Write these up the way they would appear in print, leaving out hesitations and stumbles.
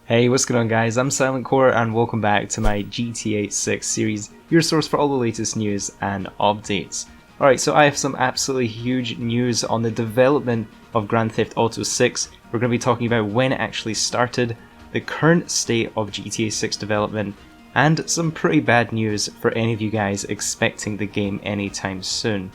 Hey, what's going on guys? I'm Silent Core and welcome back to my GTA 6 series, your source for all the latest news and updates. Alright, so I have some absolutely huge news on the development of Grand Theft Auto 6. We're going to be talking about when it actually started, the current state of GTA 6 development, and some pretty bad news for any of you guys expecting the game anytime soon.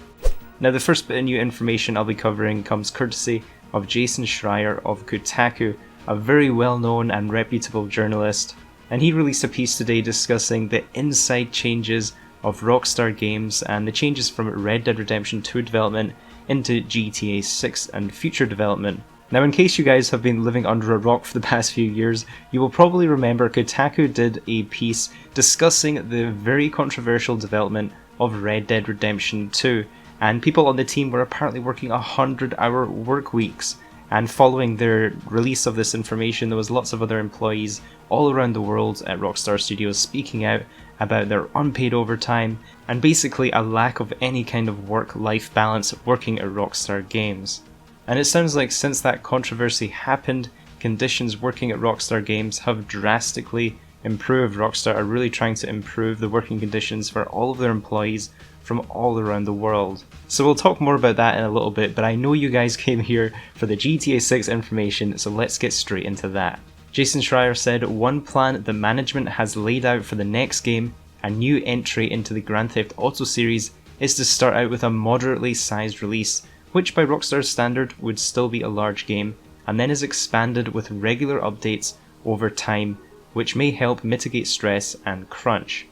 Now the first bit of new information I'll be covering comes courtesy of Jason Schreier of Kotaku, a very well-known and reputable journalist, and he released a piece today discussing the inside changes of Rockstar Games and the changes from Red Dead Redemption 2 development into GTA 6 and future development. Now in case you guys have been living under a rock for the past few years, you will probably remember Kotaku did a piece discussing the very controversial development of Red Dead Redemption 2, and people on the team were apparently working 100-hour work weeks. And following their release of this information, there was lots of other employees all around the world at Rockstar Studios speaking out about their unpaid overtime and basically a lack of any kind of work-life balance working at Rockstar Games. And it sounds like since that controversy happened, conditions working at Rockstar Games have drastically improved. Rockstar are really trying to improve the working conditions for all of their employees from all around the world. So we'll talk more about that in a little bit, but I know you guys came here for the GTA 6 information, so let's get straight into that. Jason Schreier said, "One plan the management has laid out for the next game, a new entry into the Grand Theft Auto series, is to start out with a moderately sized release, which by Rockstar's standard would still be a large game, and then is expanded with regular updates over time, which may help mitigate stress and crunch."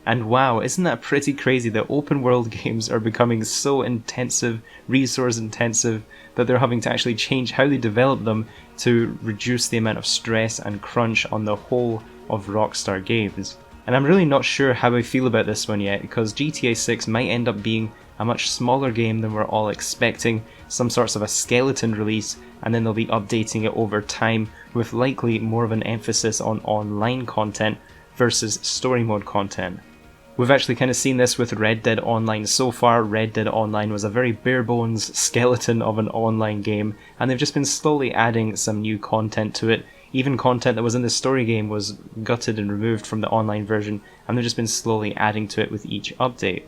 And wow, isn't that pretty crazy that open world games are becoming so intensive, resource intensive, that they're having to actually change how they develop them to reduce the amount of stress and crunch on the whole of Rockstar Games. And I'm really not sure how I feel about this one yet, because GTA 6 might end up being a much smaller game than we're all expecting, some sorts of a skeleton release, and then they'll be updating it over time with likely more of an emphasis on online content versus story mode content. We've actually kind of seen this with Red Dead Online so far. Red Dead Online was a very bare bones skeleton of an online game, and they've just been slowly adding some new content to it. Even content that was in the story game was gutted and removed from the online version, and they've just been slowly adding to it with each update.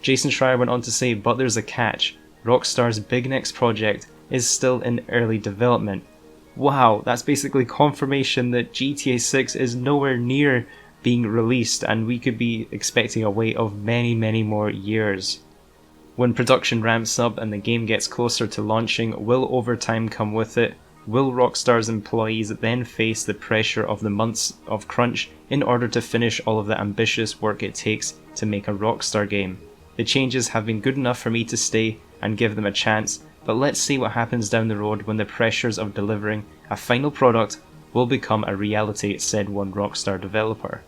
Jason Schreier went on to say, but there's a catch. Rockstar's Big Next project is still in early development. Wow, that's basically confirmation that GTA 6 is nowhere near being released, and we could be expecting a wait of many more years. When production ramps up and the game gets closer to launching, will overtime come with it? Will Rockstar's employees then face the pressure of the months of crunch in order to finish all of the ambitious work it takes to make a Rockstar game? The changes have been good enough for me to stay and give them a chance, but let's see what happens down the road when the pressures of delivering a final product will become a reality, said one Rockstar developer.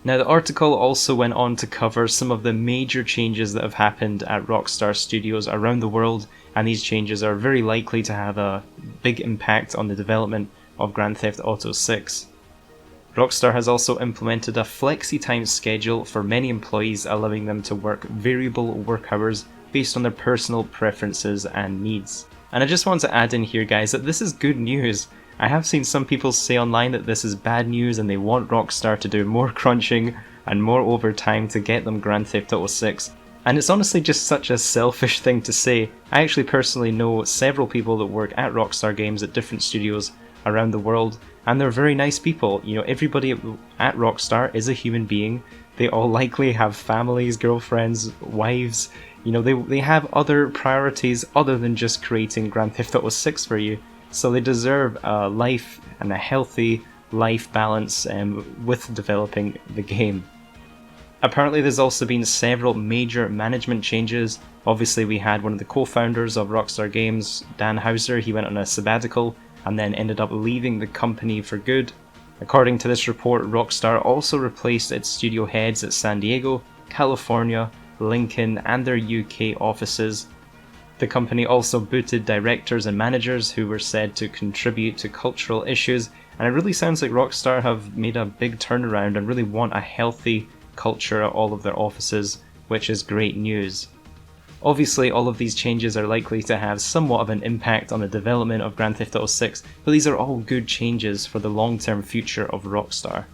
Now the article also went on to cover some of the major changes that have happened at Rockstar Studios around the world, and these changes are very likely to have a big impact on the development of Grand Theft Auto 6. Rockstar has also implemented a flexi-time schedule for many employees, allowing them to work variable work hours based on their personal preferences and needs. And I just want to add in here guys that this is good news. I have seen some people say online that this is bad news and they want Rockstar to do more crunching and more overtime to get them Grand Theft Auto 6. And it's honestly just such a selfish thing to say. I actually personally know several people that work at Rockstar Games at different studios around the world, and they're very nice people. You know, everybody at Rockstar is a human being. They all likely have families, girlfriends, wives. You know, they have other priorities other than just creating Grand Theft Auto 6 for you. So they deserve a life and a healthy life balance with developing the game. Apparently there's also been several major management changes. Obviously we had one of the co-founders of Rockstar Games, Dan Houser. He went on a sabbatical and then ended up leaving the company for good. According to this report, Rockstar also replaced its studio heads at San Diego, California, Lincoln and their UK offices. The company also booted directors and managers who were said to contribute to cultural issues, and it really sounds like Rockstar have made a big turnaround and really want a healthy culture at all of their offices, which is great news. Obviously, all of these changes are likely to have somewhat of an impact on the development of Grand Theft Auto 6, but these are all good changes for the long-term future of Rockstar.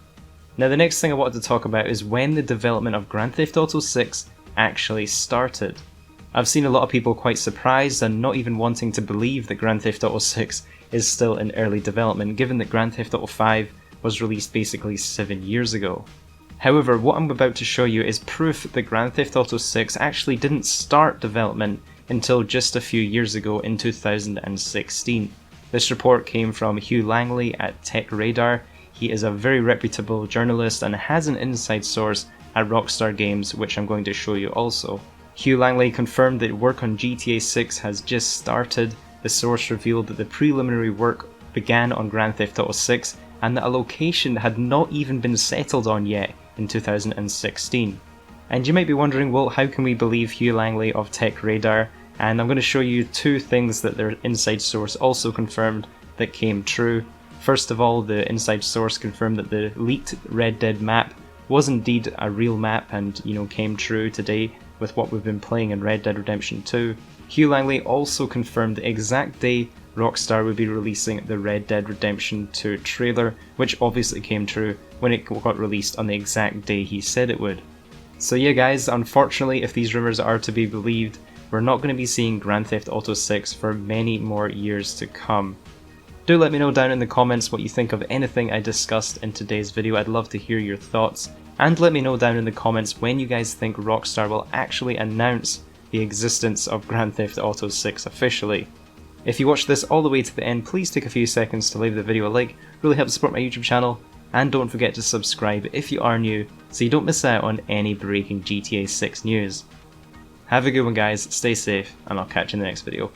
Now the next thing I wanted to talk about is when the development of Grand Theft Auto 6 actually started. I've seen a lot of people quite surprised and not even wanting to believe that Grand Theft Auto 6 is still in early development, given that Grand Theft Auto 5 was released basically 7 years ago. However, what I'm about to show you is proof that Grand Theft Auto 6 actually didn't start development until just a few years ago in 2016. This report came from Hugh Langley at TechRadar. He is a very reputable journalist and has an inside source at Rockstar Games, which I'm going to show you also. Hugh Langley confirmed that work on GTA 6 has just started. The source revealed that the preliminary work began on Grand Theft Auto 6 and that a location had not even been settled on yet in 2016. And you might be wondering, well, how can we believe Hugh Langley of TechRadar? And I'm going to show you two things that their inside source also confirmed that came true. First of all, the inside source confirmed that the leaked Red Dead map was indeed a real map and, came true today with what we've been playing in Red Dead Redemption 2. Hugh Langley also confirmed the exact day Rockstar would be releasing the Red Dead Redemption 2 trailer, which obviously came true when it got released on the exact day he said it would. So yeah guys, unfortunately if these rumours are to be believed, we're not going to be seeing Grand Theft Auto 6 for many more years to come. Do let me know down in the comments what you think of anything I discussed in today's video. I'd love to hear your thoughts. And let me know down in the comments when you guys think Rockstar will actually announce the existence of Grand Theft Auto 6 officially. If you watched this all the way to the end, please take a few seconds to leave the video a like, really helps support my YouTube channel, and don't forget to subscribe if you are new so you don't miss out on any breaking GTA 6 news. Have a good one guys, stay safe, and I'll catch you in the next video.